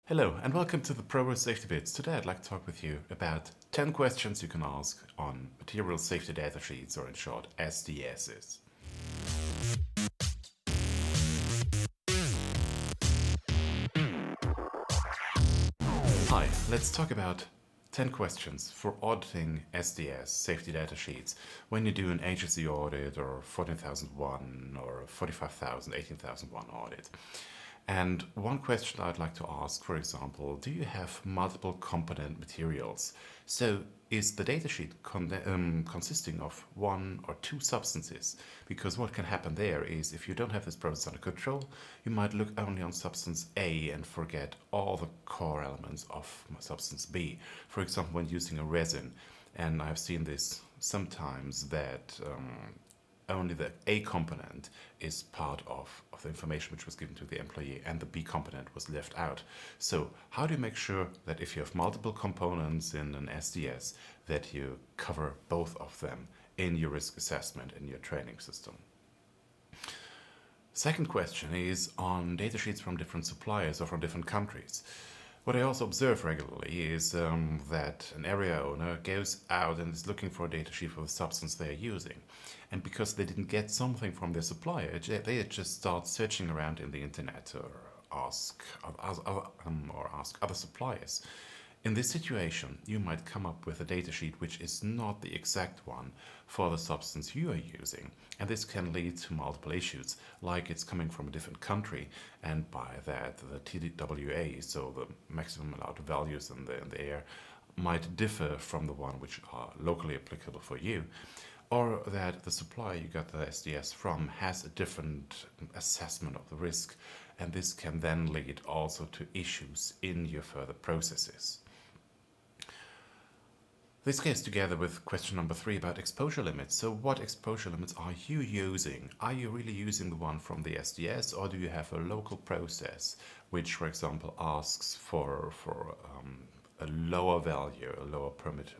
Hello and welcome to the ProRisk Safety Bits. Today I'd like to talk with you about 10 questions you can ask on material safety data sheets, or in short SDSs. Hi, let's talk about 10 questions for auditing SDS, safety data sheets, when you do an HSE audit or 14001 or 45,000, 18,001 audit. And one question I'd like to ask, for example, do you have multiple component materials? So is the datasheet consisting of one or two substances? Because what can happen there is if you don't have this process under control, you might look only on substance A and forget all the core elements of substance B. For example, when using a resin, and I've seen this sometimes that only the A component is part of the information which was given to the employee, and the B component was left out. So how do you make sure that if you have multiple components in an SDS, that you cover both of them in your risk assessment in your training system? Second question is on datasheets from different suppliers or from different countries. What I also observe regularly is that an area owner goes out and is looking for a datasheet for the substance they are using. And because they didn't get something from their supplier, they just start searching around in the internet or ask other suppliers. In this situation, you might come up with a datasheet which is not the exact one for the substance you are using. And this can lead to multiple issues, like it's coming from a different country, and by that the TWA, so the maximum allowed values in the air, might differ from the one which are locally applicable for you. Or that the supplier you got the SDS from has a different assessment of the risk, and this can then lead also to issues in your further processes. This goes together with question number 3 about exposure limits. So what exposure limits are you using? Are you really using the one from the SDS, or do you have a local process which, for example, asks for a lower value, a lower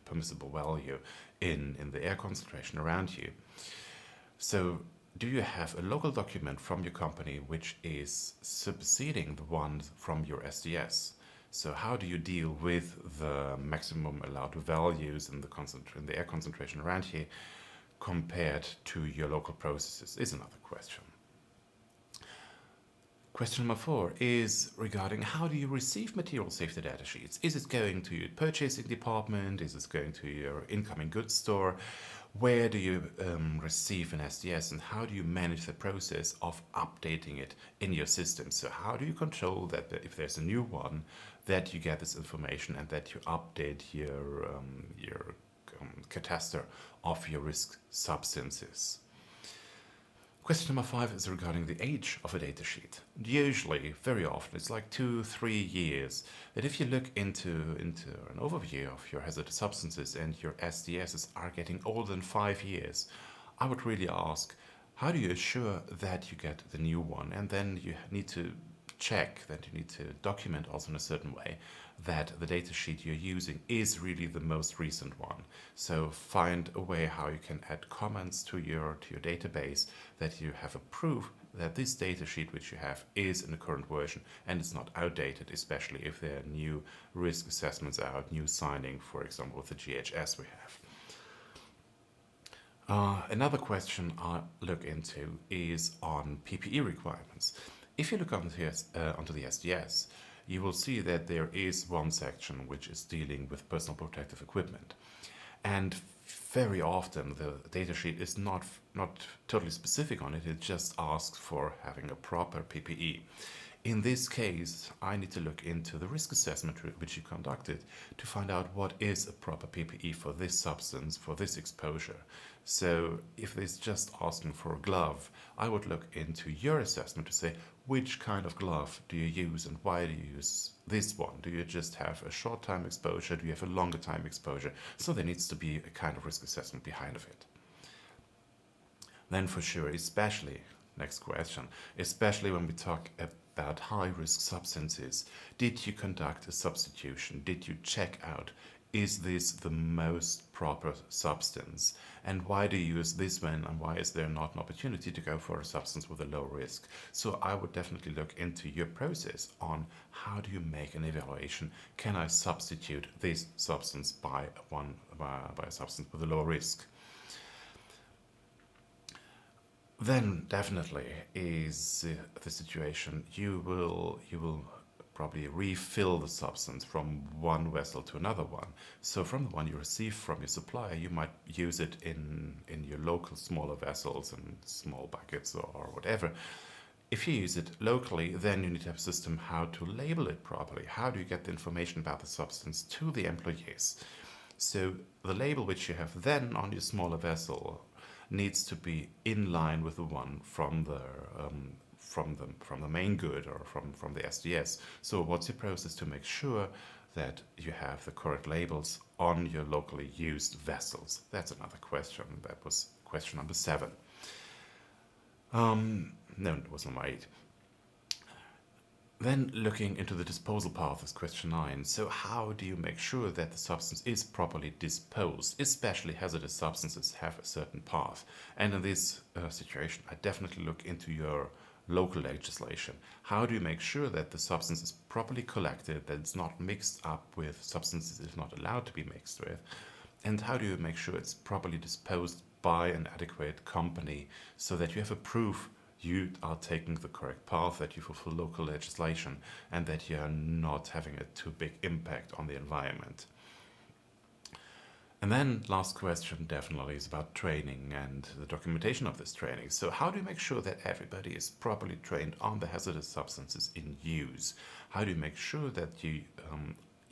permissible value in the air concentration around you? So do you have a local document from your company which is superseding the one from your SDS? So how do you deal with the maximum allowed values in the air concentration around here compared to your local processes is another question. Question number 4 is regarding how do you receive material safety data sheets? Is it going to your purchasing department? Is it going to your incoming goods store? Where do you receive an SDS, and how do you manage the process of updating it in your system? So how do you control that if there's a new one, that you get this information and that you update your cataster of your risk substances? Question number 5 is regarding the age of a datasheet. Usually, very often, it's like 2-3 years, that if you look into an overview of your hazardous substances and your SDSs are getting older than 5 years, I would really ask, how do you assure that you get the new one? And then you need to check, that you need to document also in a certain way that the datasheet you're using is really the most recent one. So find a way how you can add comments to your database that you have a proof that this datasheet which you have is in the current version and it's not outdated, especially if there are new risk assessments out, new signing, for example, with the GHS we have. Another question I look into is on PPE requirements. If you look onto the SDS, you will see that there is one section which is dealing with personal protective equipment. And very often the datasheet is not totally specific on it, it just asks for having a proper PPE. In this case, I need to look into the risk assessment which you conducted to find out what is a proper PPE for this substance, for this exposure. So if it's just asking for a glove, I would look into your assessment to say, which kind of glove do you use and why do you use this one? Do you just have a short time exposure? Do you have a longer time exposure? So there needs to be a kind of risk assessment behind of it. Then for sure, especially, next question, especially when we talk about high-risk substances, did you conduct a substitution? Did you check out is this the most proper substance? And why do you use this one? And why is there not an opportunity to go for a substance with a low risk? So I would definitely look into your process on how do you make an evaluation. Can I substitute this substance by a substance with a low risk? Then definitely is the situation you will probably refill the substance from one vessel to another one. So from the one you receive from your supplier, you might use it in your local smaller vessels and small buckets or whatever. If you use it locally, then you need to have a system how to label it properly. How do you get the information about the substance to the employees? So the label which you have then on your smaller vessel needs to be in line with the one from the main good or from the SDS. So what's your process to make sure that you have the correct labels on your locally used vessels? That's another question. That was question number 7. No, it was number 8. Then looking into the disposal path is question 9. So how do you make sure that the substance is properly disposed? Especially hazardous substances have a certain path. And in this situation, I definitely look into your local legislation. How do you make sure that the substance is properly collected, that it's not mixed up with substances it's not allowed to be mixed with? And how do you make sure it's properly disposed by an adequate company so that you have a proof you are taking the correct path, that you fulfill local legislation, and that you are not having a too big impact on the environment? And then last question definitely is about training and the documentation of this training. So how do you make sure that everybody is properly trained on the hazardous substances in use? How do you make sure that you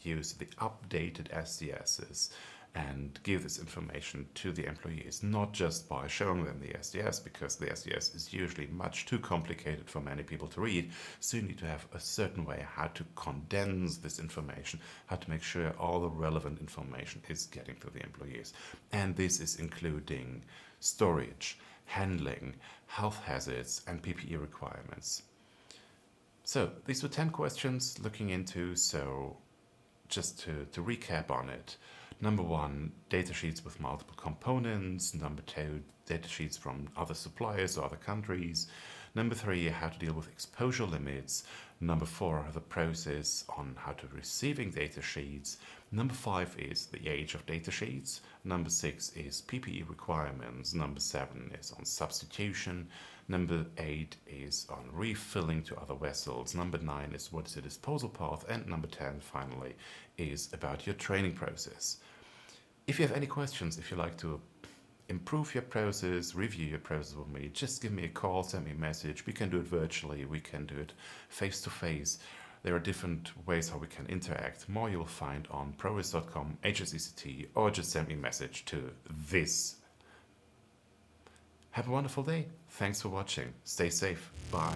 use the updated SDSs and give this information to the employees, not just by showing them the SDS, because the SDS is usually much too complicated for many people to read. So you need to have a certain way how to condense this information, how to make sure all the relevant information is getting to the employees. And this is including storage, handling, health hazards, and PPE requirements. So these were 10 questions looking into. So just to recap on it. Number 1, data sheets with multiple components. Number 2, data sheets from other suppliers or other countries. Number 3, how to deal with exposure limits. Number 4, the process on how to receiving data sheets. Number 5 is the age of data sheets. Number 6 is PPE requirements. Number 7 is on substitution. Number 8 is on refilling to other vessels. Number 9 is what is the disposal path. And number 10, finally, is about your training process. If you have any questions, if you like to improve your process, review your process with me, just give me a call, send me a message. We can do it virtually, we can do it face-to-face. There are different ways how we can interact. More you will find on prorisk.com, HSECT, or just send me a message to this. Have a wonderful day. Thanks for watching. Stay safe. Bye.